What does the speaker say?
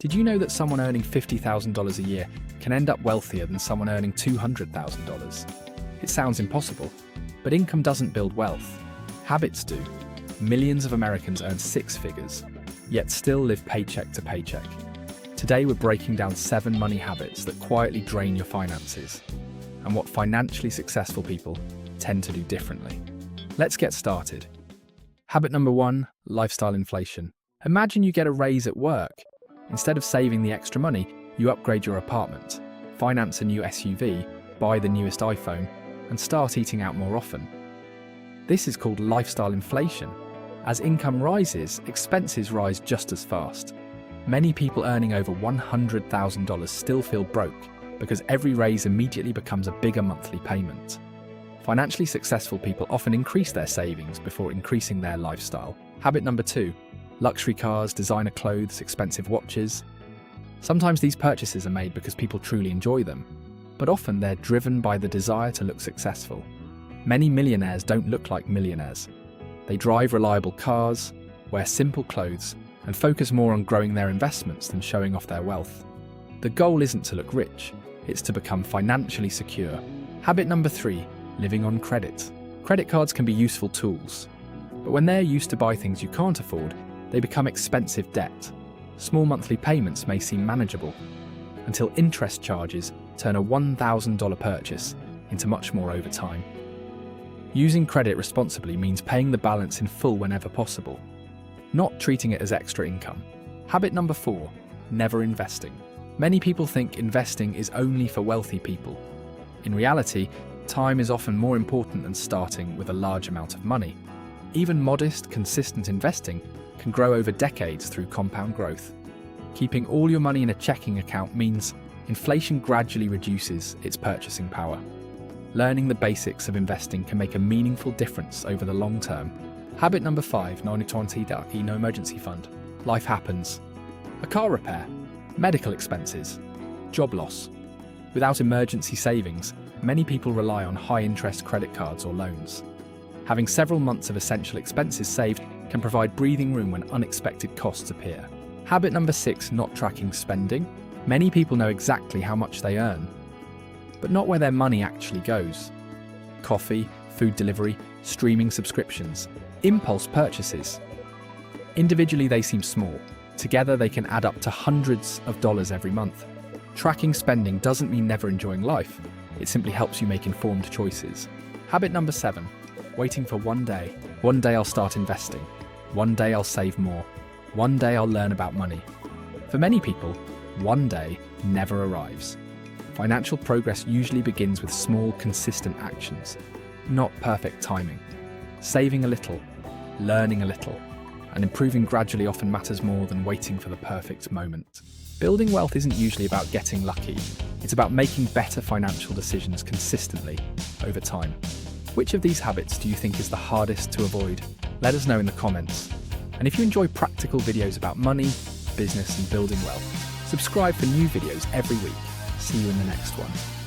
Did you know that someone earning $50,000 a year can end up wealthier than someone earning $200,000? It sounds impossible, but income doesn't build wealth. Habits do. Millions of Americans earn six figures, yet still live paycheck to paycheck. Today we're breaking down 7 money habits that quietly drain your finances, and what financially successful people tend to do differently. Let's get started. Habit number 1, lifestyle inflation. Imagine you get a raise at work. Instead of saving the extra money, you upgrade your apartment, finance a new SUV, buy the newest iPhone, and start eating out more often. This is called lifestyle inflation. As income rises, expenses rise just as fast. Many people earning over $100,000 still feel broke because every raise immediately becomes a bigger monthly payment. Financially successful people often increase their savings before increasing their lifestyle. Habit number 2, luxury cars, designer clothes, expensive watches. Sometimes these purchases are made because people truly enjoy them, but often they're driven by the desire to look successful. Many millionaires don't look like millionaires. They drive reliable cars, wear simple clothes, and focus more on growing their investments than showing off their wealth. The goal isn't to look rich, it's to become financially secure. Habit number 3, living on credit. Credit cards can be useful tools, but when they're used to buy things you can't afford, they become expensive debt. Small monthly payments may seem manageable, until interest charges turn a $1,000 purchase into much more over time. Using credit responsibly means paying the balance in full whenever possible, not treating it as extra income. Habit number 4, never investing. Many people think investing is only for wealthy people. In reality, time is often more important than starting with a large amount of money. Even modest, consistent investing can grow over decades through compound growth. Keeping all your money in a checking account means inflation gradually reduces its purchasing power. Learning the basics of investing can make a meaningful difference over the long term. Habit number 5, no emergency fund. Life happens. A car repair, medical expenses, job loss. Without emergency savings, many people rely on high-interest credit cards or loans. Having several months of essential expenses saved can provide breathing room when unexpected costs appear. Habit number 6, not tracking spending. Many people know exactly how much they earn, but not where their money actually goes. Coffee, food delivery, streaming subscriptions, impulse purchases. Individually they seem small. Together they can add up to hundreds of dollars every month. Tracking spending doesn't mean never enjoying life. It simply helps you make informed choices. Habit number 7, waiting for one day. One day I'll start investing. One day I'll save more. One day I'll learn about money. For many people, one day never arrives. Financial progress usually begins with small, consistent actions, not perfect timing. Saving a little, learning a little, and improving gradually often matters more than waiting for the perfect moment. Building wealth isn't usually about getting lucky. It's about making better financial decisions consistently over time. Which of these habits do you think is the hardest to avoid? Let us know in the comments. And if you enjoy practical videos about money, business, and building wealth, subscribe for new videos every week. See you in the next one.